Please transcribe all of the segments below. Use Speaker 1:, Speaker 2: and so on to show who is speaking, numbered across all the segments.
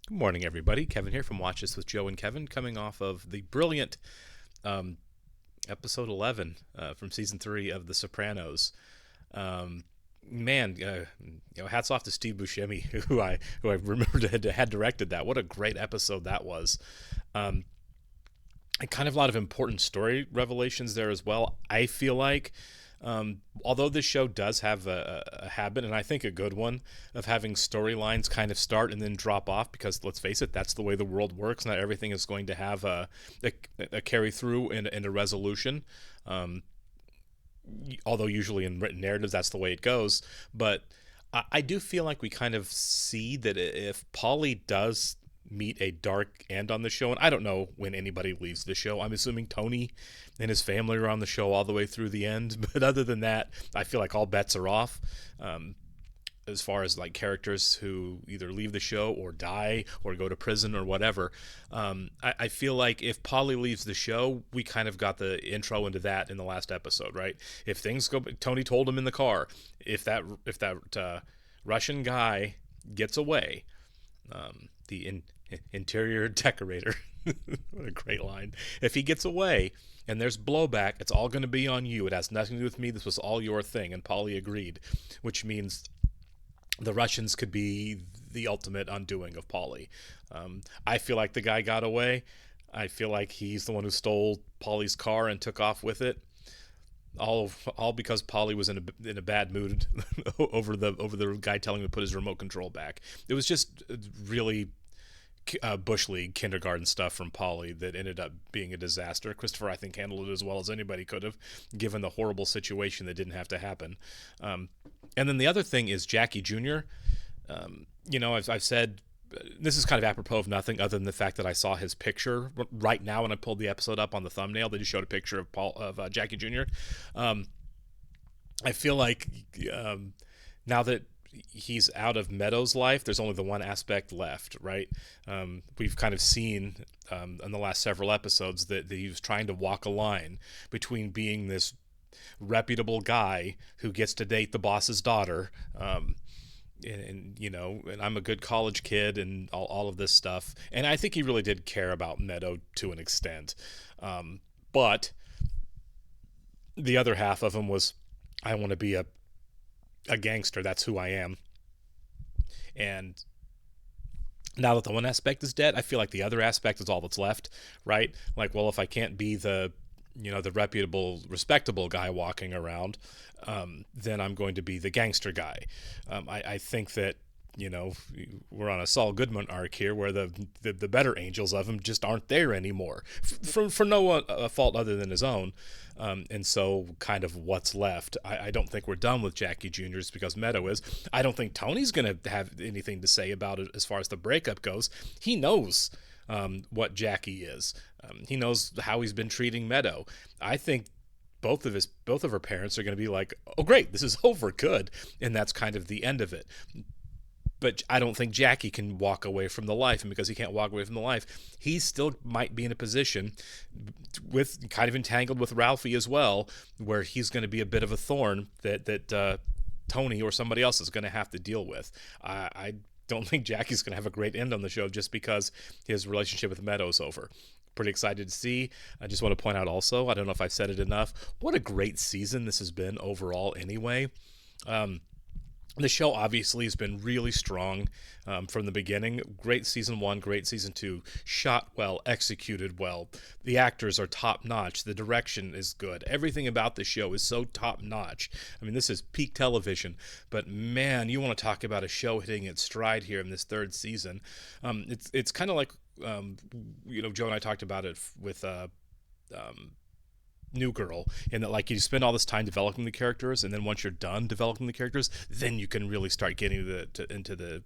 Speaker 1: Good morning, everybody. Kevin here from Watch This with Joe and Kevin, coming off of the brilliant um, episode 11 from season 3 of The Sopranos. Um, hats off to Steve Buscemi, who I remembered had directed that. What a great episode that was. Um, and kind of a lot of important story revelations there as well. I feel like, although this show does have a habit, and I think a good one, of having storylines kind of start and then drop off, because let's face it, that's the way the world works. Not everything is going to have a carry through and a resolution. Um, Although usually in written narratives that's the way it goes, but I do feel like we kind of see that if Polly does meet a dark end on the show, and I don't know when anybody leaves the show. I'm assuming Tony and his family are on the show all the way through the end, but other than that, I feel like all bets are off. As far as like characters who either leave the show or die or go to prison or whatever. I feel like if Polly leaves the show, we kind of got the intro into that in the last episode, right? If things go, Tony told him in the car, if that Russian guy gets away, the interior decorator, what a great line. If he gets away and there's blowback, it's all going to be on you. It has nothing to do with me. This was all your thing. And Polly agreed, which means the Russians could be the ultimate undoing of Polly. I feel like the guy got away. I feel like he's the one who stole Polly's car and took off with it. All because Polly was in a bad mood over the guy telling him to put his remote control back. It was just really bush league kindergarten stuff from Polly that ended up being a disaster. Christopher, I think, handled it as well as anybody could have, given the horrible situation that didn't have to happen. And then the other thing is Jackie Jr. I've said this is kind of apropos of nothing other than the fact that I saw his picture right now when I pulled the episode up on the thumbnail. They just showed a picture of Jackie Jr. I feel like now that he's out of Meadows' life, there's only the one aspect left, right? We've kind of seen in the last several episodes that he was trying to walk a line between being this reputable guy who gets to date the boss's daughter, and I'm a good college kid and all of this stuff. And I think he really did care about Meadow to an extent. But the other half of him was, I want to be a gangster. That's who I am. And now that the one aspect is dead, I feel like the other aspect is all that's left, right? Like, well, if I can't be the reputable, respectable guy walking around, then I'm going to be the gangster guy. I think that, we're on a Saul Goodman arc here where the better angels of him just aren't there anymore for no fault other than his own. And so kind of what's left. I don't think we're done with Jackie Jr.'s because Meadow is. I don't think Tony's going to have anything to say about it as far as the breakup goes. He knows what Jackie is. He knows how he's been treating Meadow. I think both of her parents are going to be like, oh great, this is over, good, and that's kind of the end of it. But I don't think Jackie can walk away from the life, and because he can't walk away from the life, he still might be in a position with kind of entangled with Ralphie as well, where he's going to be a bit of a thorn that Tony or somebody else is going to have to deal with. I don't think Jackie's going to have a great end on the show just because his relationship with Meadow's over. Pretty excited to see. I just want to point out also, I don't know if I've said it enough, what a great season this has been overall anyway. The show obviously has been really strong from the beginning. Great season 1, great season 2. Shot well, executed well. The actors are top notch. The direction is good. Everything about the show is so top notch. I mean, this is peak television. But man, you want to talk about a show hitting its stride here in this third season. It's kind of like Joe and I talked about it with New Girl, in that like you spend all this time developing the characters, and then once you're done developing the characters, then you can really start getting into the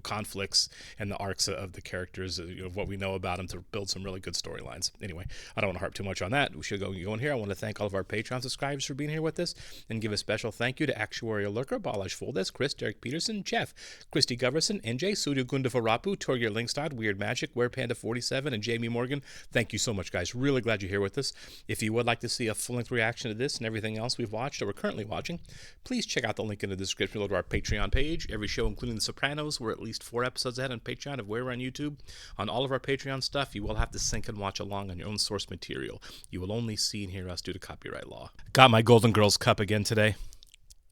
Speaker 1: conflicts and the arcs of the characters, of what we know about them, to build some really good storylines. Anyway, I don't want to harp too much on that. We should go in here. I want to thank all of our Patreon subscribers for being here with us, and give a special thank you to Actuarial Lurker, Balash Foldes, Chris, Derek Peterson, Jeff, Christy Goverson, NJ, Surya Gundavarapu, Torgir Linkstad, Weird Magic, WerePanda47, and Jamie Morgan. Thank you so much, guys. Really glad you're here with us. If you would like to see a full-length reaction to this and everything else we've watched or we're currently watching, please check out the link in the description below to our Patreon page. Every show, including The Sopranos, we're at least 4 episodes ahead on Patreon of where we're on YouTube. On all of our Patreon stuff, you will have to sync and watch along on your own source material. You will only see and hear us due to copyright law. Got my Golden Girls cup again today.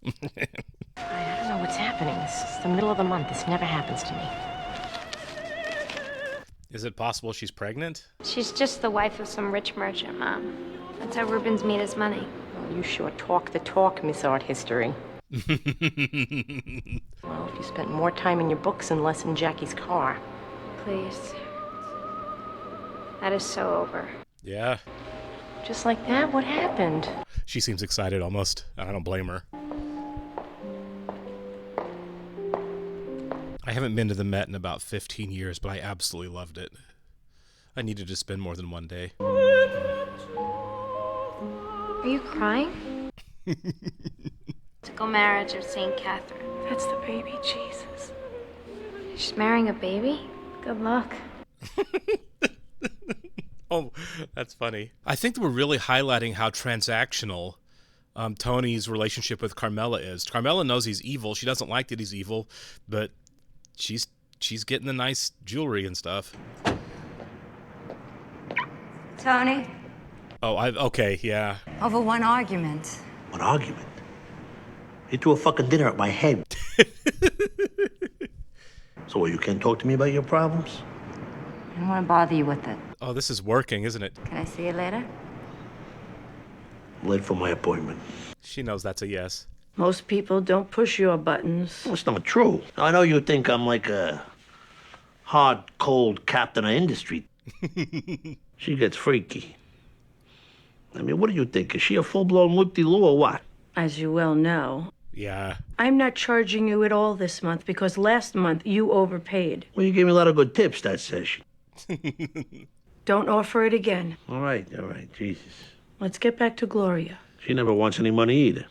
Speaker 2: I don't know what's happening. This is the middle of the month. This never happens to me.
Speaker 1: Is it possible she's pregnant?
Speaker 3: She's just the wife of some rich merchant, Mom. That's how Rubens made his money.
Speaker 2: Well, you sure talk the talk, Miss Art History. Well, if you spent more time in your books and less in Jackie's car.
Speaker 3: Please. That is so over.
Speaker 1: Yeah.
Speaker 2: Just like that? What happened?
Speaker 1: She seems excited almost. I don't blame her. I haven't been to the Met in about 15 years, but I absolutely loved it. I needed to spend more than one day.
Speaker 3: Are you crying? Typical marriage of St. Catherine.
Speaker 2: That's the baby, Jesus.
Speaker 3: She's marrying a baby? Good luck.
Speaker 1: Oh, that's funny. I think that we're really highlighting how transactional Tony's relationship with Carmela is. Carmela knows he's evil. She doesn't like that he's evil, but she's getting the nice jewelry and stuff.
Speaker 4: Tony?
Speaker 1: Oh, okay, yeah.
Speaker 4: Over one argument.
Speaker 5: One argument? You threw a fucking dinner at my head. So what, you can't talk to me about your problems?
Speaker 4: I don't want to bother you with it.
Speaker 1: Oh, this is working, isn't it?
Speaker 4: Can I see you later?
Speaker 5: I'm late for my appointment.
Speaker 1: She knows that's a yes.
Speaker 6: Most people don't push your buttons.
Speaker 5: Well, it's not true. I know you think I'm like a hard, cold captain of industry. She gets freaky. I mean, what do you think? Is she a full-blown whoop-de-loo or what?
Speaker 6: As you well know.
Speaker 1: Yeah.
Speaker 6: I'm not charging you at all this month because last month you overpaid.
Speaker 5: Well, you gave me a lot of good tips that session.
Speaker 6: Don't offer it again.
Speaker 5: All right, Jesus.
Speaker 6: Let's get back to Gloria.
Speaker 5: She never wants any money either.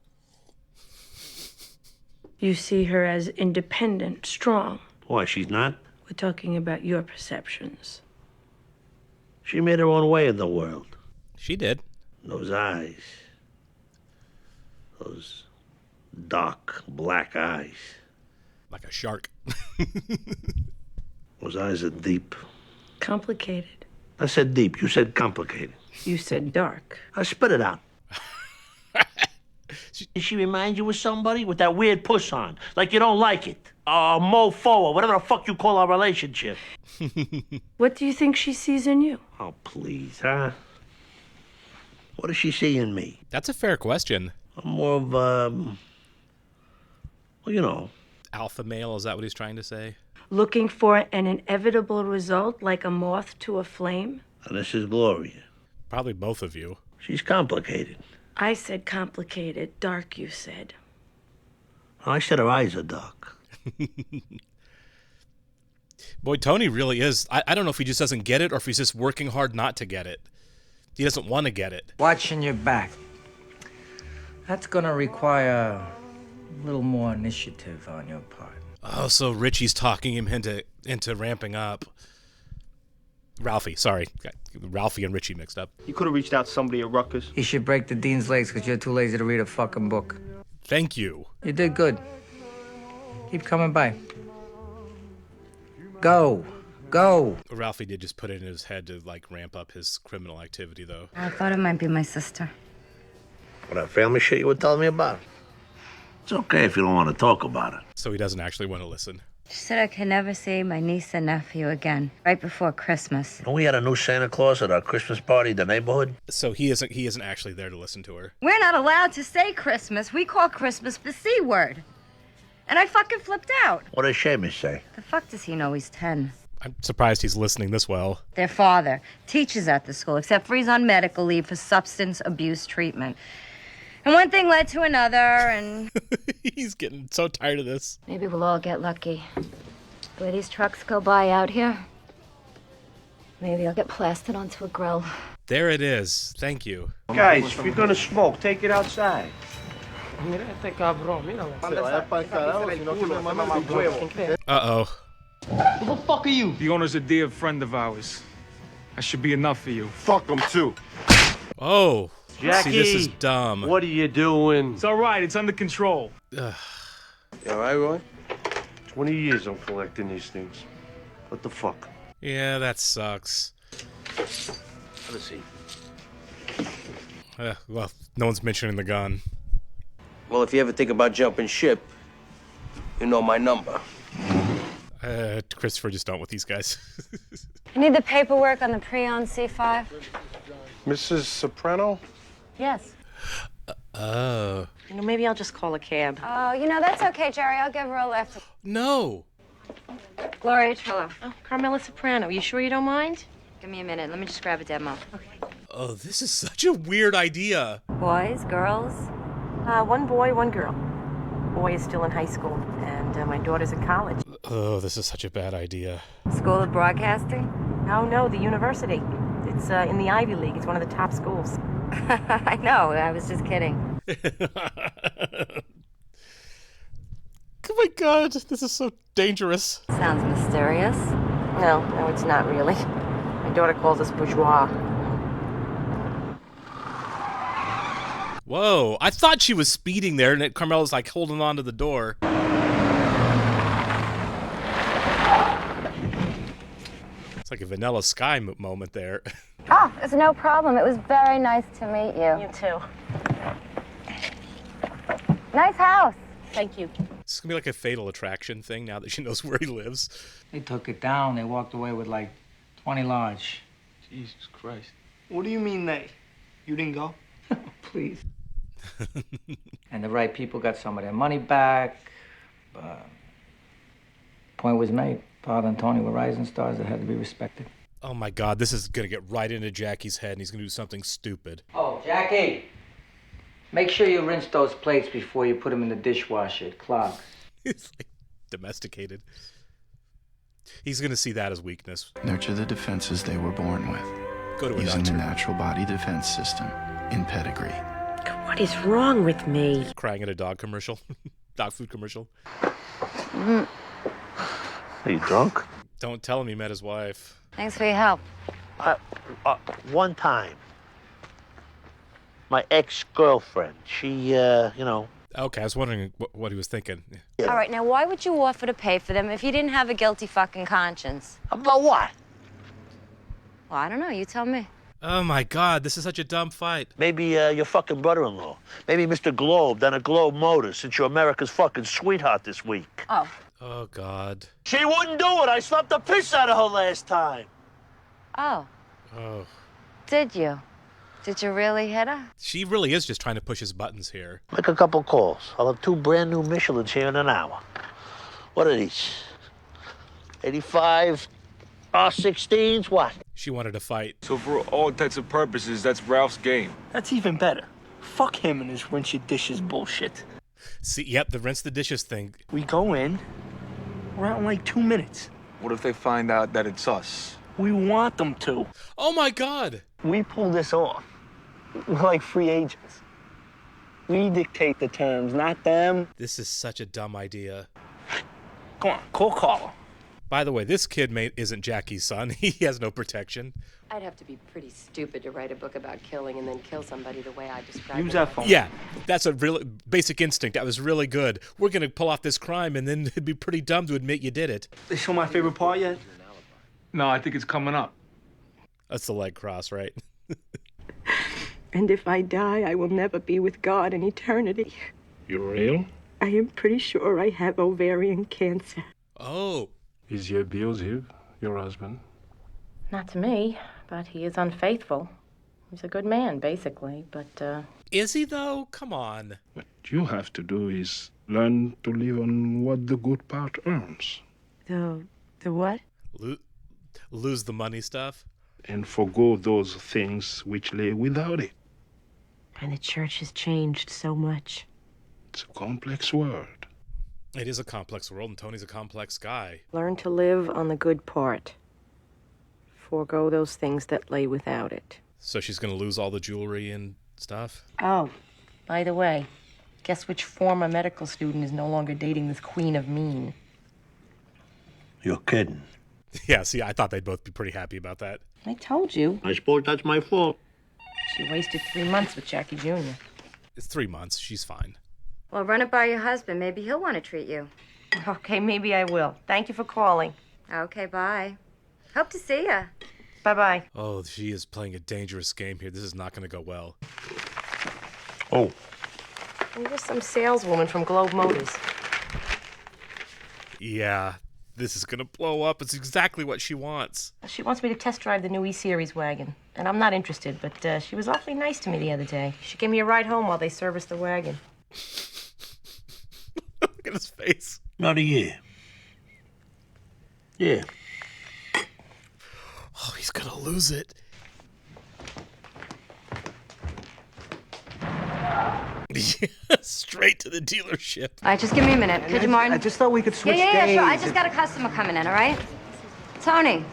Speaker 6: You see her as independent, strong.
Speaker 5: Why, she's not?
Speaker 6: We're talking about your perceptions.
Speaker 5: She made her own way in the world.
Speaker 1: She did.
Speaker 5: Those eyes. Those dark, black eyes.
Speaker 1: Like a shark.
Speaker 5: Those eyes are deep.
Speaker 6: Complicated.
Speaker 5: I said deep. You said complicated.
Speaker 6: You said dark.
Speaker 5: I spit it out. Did she remind you of somebody with that weird puss on? Like you don't like it. Mofo, or whatever the fuck you call our relationship.
Speaker 6: What do you think she sees in you?
Speaker 5: Oh, please, huh? What does she see in me?
Speaker 1: That's a fair question.
Speaker 5: I'm more of, well, you know.
Speaker 1: Alpha male, is that what he's trying to say?
Speaker 6: Looking for an inevitable result like a moth to a flame?
Speaker 5: And this is Gloria.
Speaker 1: Probably both of you.
Speaker 5: She's complicated.
Speaker 6: I said complicated. Dark, you said.
Speaker 5: I said her eyes are dark.
Speaker 1: Boy, Tony really is. I don't know if he just doesn't get it or if he's just working hard not to get it. He doesn't want to get it.
Speaker 7: Watching your back. That's gonna require a little more initiative on your part.
Speaker 1: Oh, so Richie's talking him into ramping up. Ralphie, sorry. Got Ralphie and Richie mixed up.
Speaker 8: You could have reached out to somebody at Rutgers.
Speaker 7: You should break the dean's legs because you're too lazy to read a fucking book.
Speaker 1: Thank you.
Speaker 7: You did good. Keep coming by. Go. Go.
Speaker 1: Ralphie did just put it in his head to, like, ramp up his criminal activity, though.
Speaker 4: I thought it might be my sister.
Speaker 5: What, that family shit you were telling me about? It's okay if you don't want to talk about it.
Speaker 1: So he doesn't actually want to listen.
Speaker 4: She said I could never see my niece and nephew again, right before Christmas.
Speaker 5: And we had a new Santa Claus at our Christmas party in the neighborhood.
Speaker 1: So he isn't actually there to listen to her.
Speaker 4: We're not allowed to say Christmas. We call Christmas the C word. And I fucking flipped out.
Speaker 5: What does Seamus say?
Speaker 4: The fuck does he know he's 10?
Speaker 1: I'm surprised he's listening this well.
Speaker 4: Their father teaches at the school, except for he's on medical leave for substance abuse treatment. And one thing led to another, and...
Speaker 1: He's getting so tired of this.
Speaker 3: Maybe we'll all get lucky. The way these trucks go by out here, maybe I'll get plastered onto a grill.
Speaker 1: There it is. Thank you.
Speaker 8: Guys, if you're gonna smoke, take it outside.
Speaker 1: Uh-oh.
Speaker 8: Who the fuck are you?
Speaker 9: The owner's a dear friend of ours. That should be enough for you.
Speaker 8: Fuck him too.
Speaker 1: Oh.
Speaker 8: Jackie,
Speaker 1: see, this is dumb.
Speaker 8: What are you doing?
Speaker 9: It's all right. It's under control.
Speaker 8: You all right, Roy? 20 years I'm collecting these things. What the fuck?
Speaker 1: Yeah, that sucks.
Speaker 5: Have a seat.
Speaker 1: Well, no one's mentioning the gun.
Speaker 8: Well, if you ever think about jumping ship, you know my number.
Speaker 1: Christopher, just don't with these guys.
Speaker 4: I need the paperwork on the pre-owned C5.
Speaker 8: Mrs. Soprano?
Speaker 2: Yes.
Speaker 1: Oh.
Speaker 2: Maybe I'll just call a cab.
Speaker 4: Oh, that's okay, Jerry. I'll give her a lift.
Speaker 1: No.
Speaker 4: Gloria Trillo.
Speaker 2: Oh, Carmela Soprano. You sure you don't mind?
Speaker 4: Give me a minute. Let me just grab a demo.
Speaker 1: Oh, this is such a weird idea.
Speaker 4: Boys, girls?
Speaker 2: One boy, one girl. Boy is still in high school, and my daughter's in college.
Speaker 1: Oh, this is such a bad idea.
Speaker 4: School of Broadcasting?
Speaker 2: Oh, no, the university. It's in the Ivy League. It's one of the top schools.
Speaker 4: I know. I was just kidding.
Speaker 1: Oh my god, this is so dangerous.
Speaker 4: Sounds mysterious.
Speaker 2: No, it's not really. My daughter calls us bourgeois.
Speaker 1: Whoa, I thought she was speeding there, and Carmela's like holding on to the door. It's like a Vanilla Sky moment there.
Speaker 4: Oh, it's no problem. It was very nice to meet you.
Speaker 2: You too.
Speaker 4: Nice house.
Speaker 2: Thank you.
Speaker 1: This is gonna be like a Fatal Attraction thing now that she knows where he lives.
Speaker 7: They took it down. They walked away with like 20 large.
Speaker 8: Jesus Christ. What do you mean they? You didn't go?
Speaker 7: Please. And the right people got some of their money back. Point was made. Father and Tony were rising stars that had to be respected.
Speaker 1: Oh my god, this is gonna get right into Jackie's head, and he's gonna do something stupid.
Speaker 7: Oh, Jackie. Make sure you rinse those plates before you put them in the dishwasher. It clogs.
Speaker 1: It's like domesticated. He's gonna see that as weakness.
Speaker 10: Nurture the defenses they were born with.
Speaker 1: Go to a
Speaker 10: using the
Speaker 1: doctor.
Speaker 10: natural body defense system in pedigree.
Speaker 2: What is wrong with me?
Speaker 1: Crying at a dog commercial. Dog food commercial.
Speaker 5: Are you drunk?
Speaker 1: Don't tell him he met his wife.
Speaker 4: Thanks for your help.
Speaker 5: One time, my ex-girlfriend, she,
Speaker 1: Okay, I was wondering what he was thinking.
Speaker 5: Yeah.
Speaker 4: All right, now why would you offer to pay for them if you didn't have a guilty fucking conscience?
Speaker 5: About what?
Speaker 4: Well, I don't know. You tell me.
Speaker 1: Oh my god, this is such a dumb fight.
Speaker 5: Maybe your fucking brother-in-law. Maybe Mr. Globe down at Globe Motors, since you're America's fucking sweetheart this week.
Speaker 4: Oh.
Speaker 1: Oh god.
Speaker 5: She wouldn't do it. I slapped the piss out of her last time.
Speaker 4: Oh.
Speaker 1: Oh.
Speaker 4: Did you? Did you really hit her?
Speaker 1: She really is just trying to push his buttons here.
Speaker 5: Make a couple calls. I'll have 2 brand new Michelins here in an hour. What are these? 85 R16s? What?
Speaker 1: She wanted to fight.
Speaker 9: So for all intents and purposes, that's Ralph's game.
Speaker 8: That's even better. Fuck him and his rinse your dishes bullshit.
Speaker 1: See, yep, the rinse the dishes thing.
Speaker 8: We go in, we're out in like 2 minutes.
Speaker 9: What if they find out that it's us?
Speaker 8: We want them to.
Speaker 1: Oh my god!
Speaker 8: We pull this off. We're like free agents. We dictate the terms, not them.
Speaker 1: This is such a dumb idea.
Speaker 8: Come on, call Carla.
Speaker 1: By the way, this kid isn't Jackie's son. He has no protection.
Speaker 2: I'd have to be pretty stupid to write a book about killing and then kill somebody the way I described it.
Speaker 8: Use that phone.
Speaker 1: Yeah, that's a real basic instinct. That was really good. We're going to pull off this crime, and then it'd be pretty dumb to admit you did it.
Speaker 8: They show my favorite part yet?
Speaker 9: No, I think it's coming up.
Speaker 1: That's the leg cross, right?
Speaker 6: And if I die, I will never be with God in eternity.
Speaker 11: You real?
Speaker 6: I am pretty sure I have ovarian cancer.
Speaker 1: Oh.
Speaker 11: Is he abusive, your husband?
Speaker 2: Not to me, but he is unfaithful. He's a good man, basically, but,
Speaker 1: Is he, though? Come on.
Speaker 11: What you have to do is learn to live on what the good part earns.
Speaker 6: The what?
Speaker 1: Lose the money stuff?
Speaker 11: And forgo those things which lay without it.
Speaker 6: And the church has changed so much.
Speaker 11: It's a complex world.
Speaker 1: It is a complex world, and Tony's a complex guy.
Speaker 2: learn to live on the good part. Forgo those things that lay without it.
Speaker 1: So she's going to lose all the jewelry and stuff?
Speaker 2: Oh, by the way, guess which former medical student is no longer dating this queen of mean?
Speaker 5: You're kidding.
Speaker 1: Yeah, see, I thought they'd both be pretty happy about that.
Speaker 2: I told you.
Speaker 5: I suppose that's my fault.
Speaker 2: She wasted 3 months with Jackie Jr.
Speaker 1: It's 3 months. She's fine.
Speaker 4: Well, run it by your husband. Maybe he'll want to treat you.
Speaker 6: Okay, maybe I will. Thank you for calling.
Speaker 4: Okay, bye. Hope to see ya.
Speaker 6: Bye-bye.
Speaker 1: Oh, she is playing a dangerous game here. This is not going to go well.
Speaker 5: Oh.
Speaker 2: I'm just some saleswoman from Globe Motors.
Speaker 1: Yeah, this is going to blow up. It's exactly what she wants.
Speaker 2: She wants me to test drive the new E-Series wagon. And I'm not interested, but she was awfully nice to me the other day. She gave me a ride home while they serviced the wagon.
Speaker 1: Look at his face.
Speaker 5: Not a year. Yeah.
Speaker 1: Oh, he's going to lose it. Straight to the dealership.
Speaker 4: All right, just give me a minute. Could you, Martin?
Speaker 8: I just thought we could switch
Speaker 4: Yeah,
Speaker 8: days.
Speaker 4: sure. I just got a customer coming in, all right? Tony.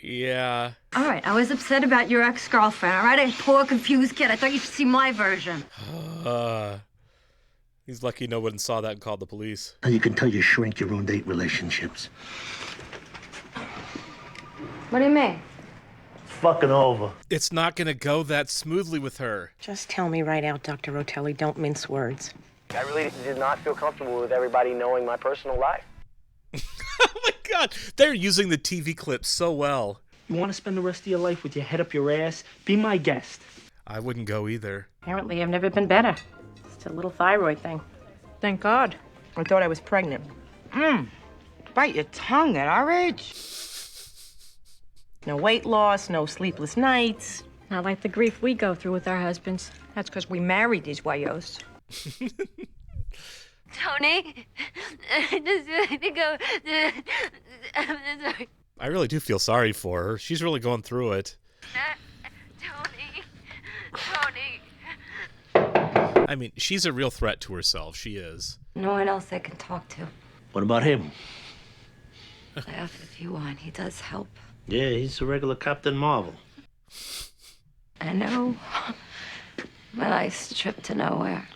Speaker 1: Yeah.
Speaker 4: All right, I was upset about your ex-girlfriend, all right? A poor, confused kid. I thought you'd see my version.
Speaker 1: He's lucky no one saw that and called the police.
Speaker 5: Now you can tell you shrink your own date relationships.
Speaker 4: What do you mean?
Speaker 5: Fucking over.
Speaker 1: It's not going to go that smoothly with her.
Speaker 2: Just tell me right out, Dr. Rotelli. Don't mince words.
Speaker 8: I really did not feel comfortable with everybody knowing my personal life.
Speaker 1: Oh my God, they're using the TV clips so well.
Speaker 8: You want to spend the rest of your life with your head up your ass? Be my guest.
Speaker 1: I wouldn't go either.
Speaker 2: Apparently, I've never been better. It's a little thyroid thing.
Speaker 6: Thank God.
Speaker 2: I thought I was pregnant.
Speaker 6: Bite your tongue at our age.
Speaker 2: No weight loss, no sleepless nights.
Speaker 3: Not like the grief we go through with our husbands.
Speaker 6: That's because we married these wayos.
Speaker 3: Tony, I just really think I'm sorry.
Speaker 1: I really do feel sorry for her. She's really going through it.
Speaker 3: Tony.
Speaker 1: I mean, she's a real threat to herself. She is.
Speaker 3: No one else I can talk to.
Speaker 5: What about him?
Speaker 3: Laugh if you want. He does help.
Speaker 5: Yeah, he's a regular Captain Marvel.
Speaker 3: I know. My life's a trip to nowhere.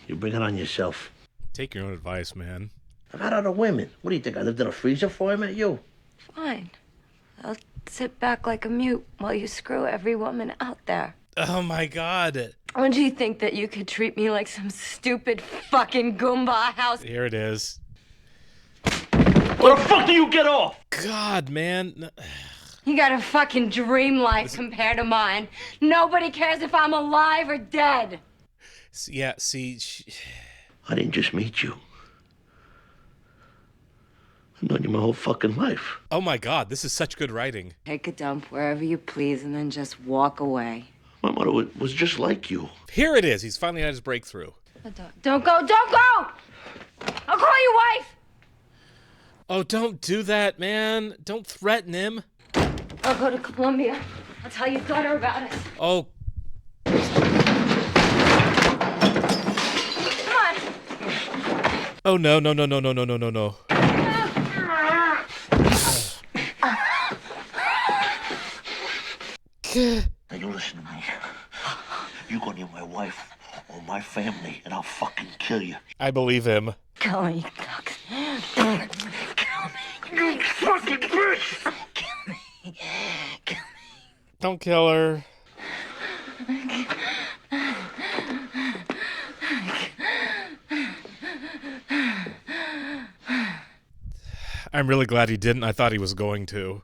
Speaker 5: You bring it on yourself.
Speaker 1: Take your own advice, man.
Speaker 5: I've had other women. What do you think? I lived in a freezer before I met you?
Speaker 3: Fine. I'll sit back like a mute while you screw every woman out there.
Speaker 1: Oh my God.
Speaker 3: Or do you think that you could treat me like some stupid fucking Goomba house?
Speaker 1: Here it is.
Speaker 8: Where the fuck do you get off?
Speaker 1: God, man.
Speaker 3: You got a fucking dream life compared to mine. Nobody cares if I'm alive or dead.
Speaker 1: Yeah, see...
Speaker 5: I didn't just meet you. I've known you my whole fucking life.
Speaker 1: Oh my God, this is such good writing.
Speaker 3: Take a dump wherever you please and then just walk away.
Speaker 5: My mother was just like you.
Speaker 1: Here it is. He's finally had his breakthrough.
Speaker 3: Don't go! Don't go! I'll call your wife!
Speaker 1: Oh, don't do that, man. Don't threaten him.
Speaker 3: I'll go to Columbia. I'll tell your daughter about it.
Speaker 1: Oh.
Speaker 3: Come on.
Speaker 1: Oh, no. No.
Speaker 5: Now you listen to me. You go near my wife or my family and I'll fucking kill you.
Speaker 1: I believe him.
Speaker 3: Kill me, Kill me.
Speaker 5: You fucking bitch!
Speaker 3: Kill me.
Speaker 1: Don't kill her. I'm really glad he didn't. I thought he was going to.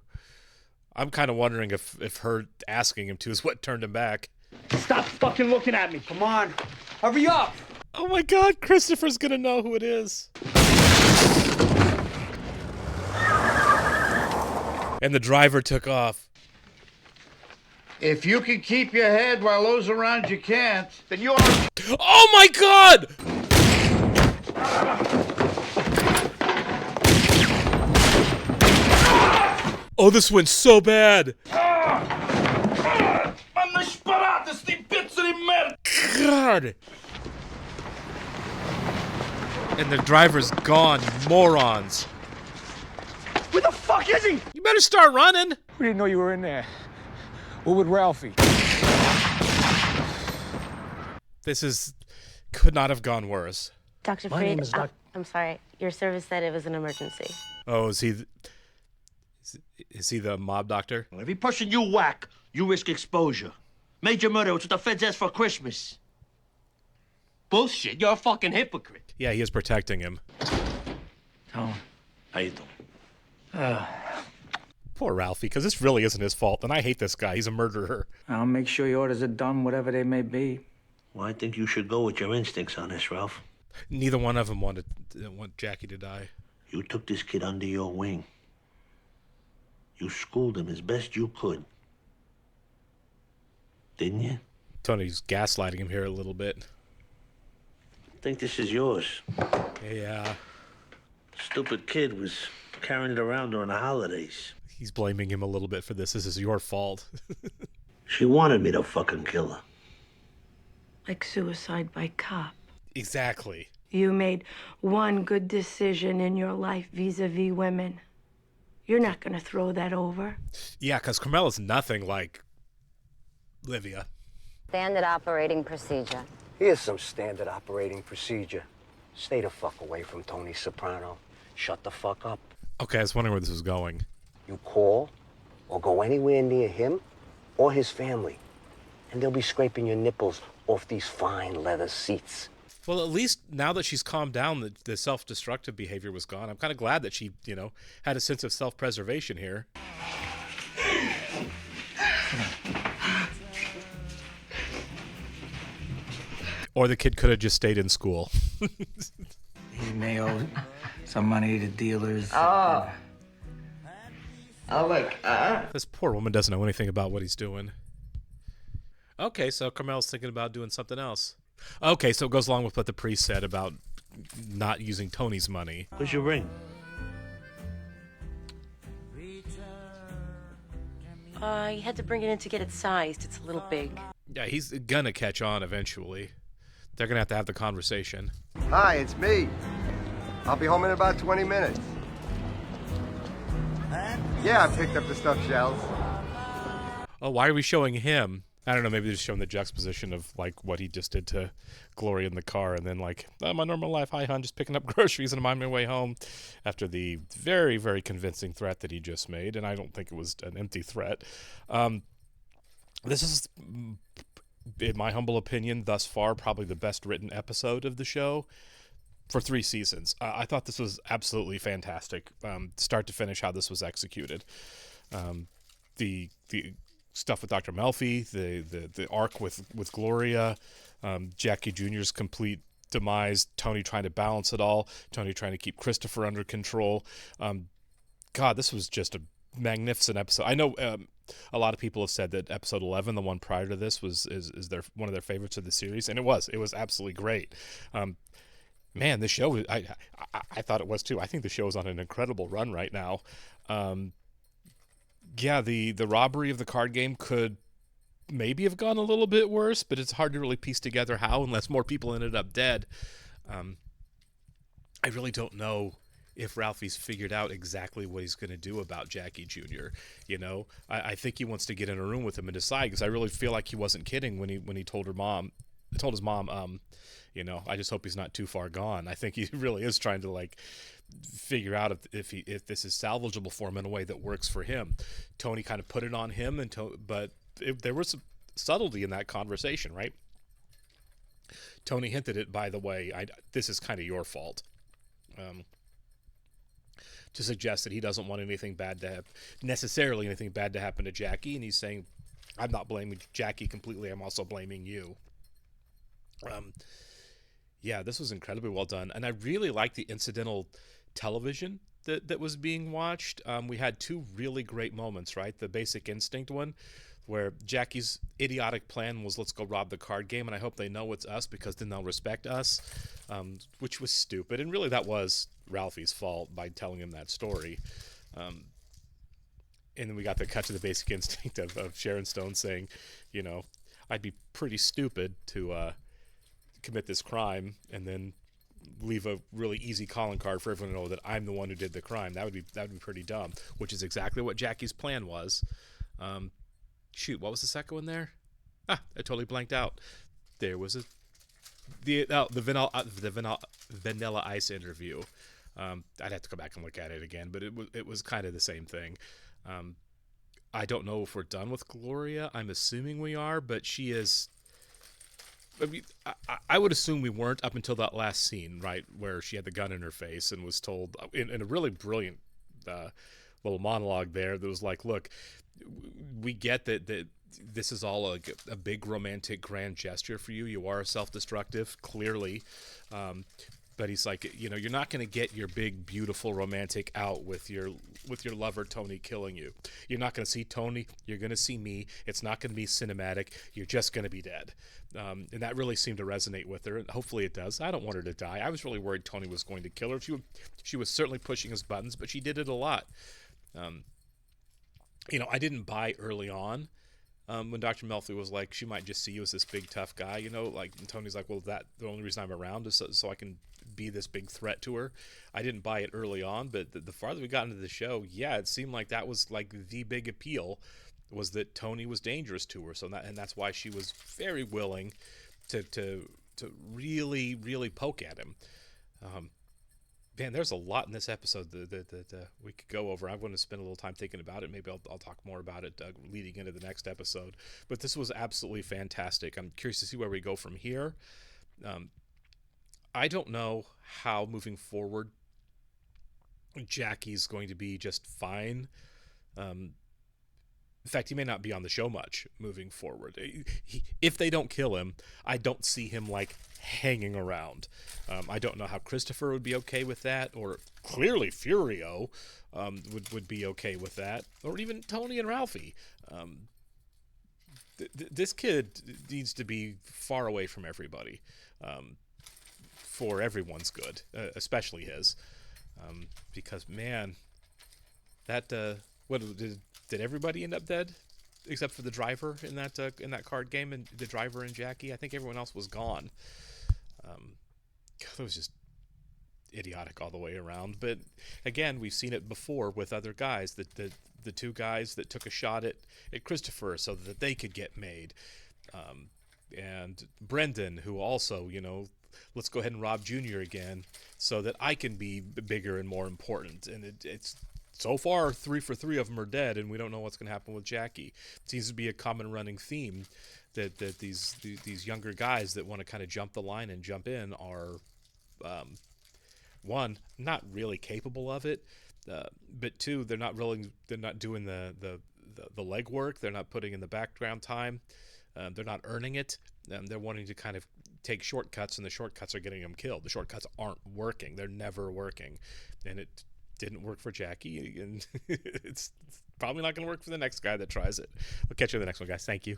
Speaker 1: I'm kind of wondering if her asking him to is what turned him back.
Speaker 8: Stop fucking looking at me. Come on. Hurry up.
Speaker 1: Oh my God, Christopher's gonna know who it is. And the driver took off.
Speaker 12: If you can keep your head while those around you can't, then you're...
Speaker 1: Oh my God! Oh, this went so bad. God. And the driver's gone, you morons.
Speaker 8: Where the fuck is he?
Speaker 1: You better start running.
Speaker 9: We didn't know you were in there. What with Ralphie?
Speaker 1: This could not have gone worse.
Speaker 2: Dr.
Speaker 5: My
Speaker 2: Freed,
Speaker 5: name is Doc-
Speaker 2: I'm sorry. Your service said it was an emergency.
Speaker 1: Oh, is he the mob doctor?
Speaker 5: Every person you whack, you risk exposure. Major murder, it's what the feds asked for Christmas. Bullshit, you're a fucking hypocrite.
Speaker 1: Yeah, he is protecting him.
Speaker 7: Tone.
Speaker 5: How you doing?
Speaker 1: Poor Ralphie, because this really isn't his fault, and I hate this guy. He's a murderer.
Speaker 7: I'll make sure your orders are done, whatever they may be.
Speaker 5: Well, I think you should go with your instincts on this, Ralph.
Speaker 1: Neither one of them want Jackie to die.
Speaker 5: You took this kid under your wing. You schooled him as best you could. Didn't you?
Speaker 1: Tony's gaslighting him here a little bit.
Speaker 5: I think this is yours.
Speaker 1: Yeah.
Speaker 5: Stupid kid was carrying it around during the holidays.
Speaker 1: He's blaming him a little bit for this. This is your fault.
Speaker 5: She wanted me to fucking kill her.
Speaker 6: Like suicide by cop.
Speaker 1: Exactly.
Speaker 6: You made one good decision in your life vis-a-vis women. You're not going to throw that over.
Speaker 1: Yeah, because Carmela's nothing like Livia.
Speaker 4: Standard operating procedure.
Speaker 13: Here's some standard operating procedure. Stay the fuck away from Tony Soprano. Shut the fuck up.
Speaker 1: Okay, I was wondering where this was going.
Speaker 13: You call or go anywhere near him or his family, and they'll be scraping your nipples off these fine leather seats.
Speaker 1: Well, at least now that she's calmed down, the self-destructive behavior was gone. I'm kind of glad that she, had a sense of self-preservation here. Or the kid could have just stayed in school.
Speaker 7: He may owe some money to dealers.
Speaker 14: Oh my God.
Speaker 1: This poor woman doesn't know anything about what he's doing. Okay, so Carmel's thinking about doing something else. Okay, so it goes along with what the priest said about not using Tony's money.
Speaker 5: Where's your ring?
Speaker 2: I had to bring it in to get it sized. It's a little big.
Speaker 1: Yeah, he's gonna catch on eventually. They're gonna have to have the conversation.
Speaker 15: Hi, it's me. I'll be home in about 20 minutes. Yeah, I picked up the stuffed shells.
Speaker 1: Oh, why are we showing him? I don't know, maybe they're just showing the juxtaposition of, like, what he just did to Gloria in the car, and then, like, my normal life, hi, hon, just picking up groceries and I'm on my way home, after the very, very convincing threat that he just made, and I don't think it was an empty threat. This is, in my humble opinion, thus far, probably the best written episode of the show for 3 seasons. I thought this was absolutely fantastic, start to finish, how this was executed. The stuff with Dr. Melfi, the arc with Gloria, Jackie Jr.'s complete demise, Tony trying to balance it all, Tony trying to keep Christopher under control. God, this was just a magnificent episode. I know a lot of people have said that episode 11, the one prior to this, is one of their favorites of the series, and it was absolutely great. Man, the show, I thought it was too. I think the show is on an incredible run right now. Yeah, the robbery of the card game could maybe have gone a little bit worse, but it's hard to really piece together how, unless more people ended up dead. I really don't know if Ralphie's figured out exactly what he's going to do about Jackie Jr. I think he wants to get in a room with him and decide, because I really feel like he wasn't kidding when he told his mom, I just hope he's not too far gone. I think he really is trying to, like, figure out if this is salvageable for him in a way that works for him. Tony kind of put it on him, but there was some subtlety in that conversation, right? Tony hinted it, by the way, this is kind of your fault, to suggest that he doesn't want anything bad to happen to Jackie, and he's saying, I'm not blaming Jackie completely, I'm also blaming you. Yeah, this was incredibly well done, and I really liked the incidental television that was being watched. We had 2 really great moments, right? The Basic Instinct one, where Jackie's idiotic plan was, let's go rob the card game, and I hope they know it's us, because then they'll respect us, which was stupid, and really that was Ralphie's fault by telling him that story. And then we got the cut to the Basic Instinct of Sharon Stone saying, I'd be pretty stupid to commit this crime and then leave a really easy calling card for everyone to know that I'm the one who did the crime. That would be pretty dumb, which is exactly what Jackie's plan was. Shoot, what was the second one there? I totally blanked out. There was the Vanilla Ice interview. I'd have to go back and look at it again, but it was kind of the same thing. I don't know if we're done with Gloria. I'm assuming we are, but she is I mean, I would assume we weren't up until that last scene, right, where she had the gun in her face and was told in a really brilliant little monologue there that was like, look, we get that this is all a big romantic grand gesture for you. You are self-destructive, clearly. But he's like, you know, you're not going to get your big, beautiful romantic out with your lover Tony killing you. You're not going to see Tony. You're going to see me. It's not going to be cinematic. You're just going to be dead. And that really seemed to resonate with her. And hopefully it does. I don't want her to die. I was really worried Tony was going to kill her. She was certainly pushing his buttons, but she did it a lot. You know, I didn't buy early on. When Dr. Melfi was like, she might just see you as this big tough guy, you know, like, and Tony's like, well, the only reason I'm around is so I can be this big threat to her. I didn't buy it early on, but the farther we got into the show, yeah, it seemed like that was like the big appeal, was that Tony was dangerous to her. So that's why she was very willing to really, really poke at him. Man, there's a lot in this episode that we could go over. I'm going to spend a little time thinking about it. Maybe I'll talk more about it leading into the next episode. But this was absolutely fantastic. I'm curious to see where we go from here. I don't know how moving forward Jackie's going to be just fine. In fact, he may not be on the show much moving forward. If they don't kill him, I don't see him like hanging around. I don't know how Christopher would be okay with that, or clearly Furio would be okay with that, or even Tony and Ralphie. This kid needs to be far away from everybody for everyone's good, especially his, because man, that did everybody end up dead except for the driver in that card game, and the driver and Jackie? I think everyone else was gone. It was just idiotic all the way around. But again, we've seen it before with other guys, that the two guys that took a shot at Christopher so that they could get made, and Brendan, who also, you know, let's go ahead and rob Junior again so that I can be bigger and more important. And it's so far 3 for 3 of them are dead, and we don't know what's going to happen with Jackie. It seems to be a common running theme that these younger guys that want to kind of jump the line and jump in are, one, not really capable of it, but two, they're not doing the legwork. They're not putting in the background time. They're not earning it. They're wanting to kind of take shortcuts, and the shortcuts are getting them killed. The shortcuts aren't working. They're never working, and it didn't work for Jackie, and it's probably not going to work for the next guy that tries it. We'll catch you in the next one, guys. Thank you.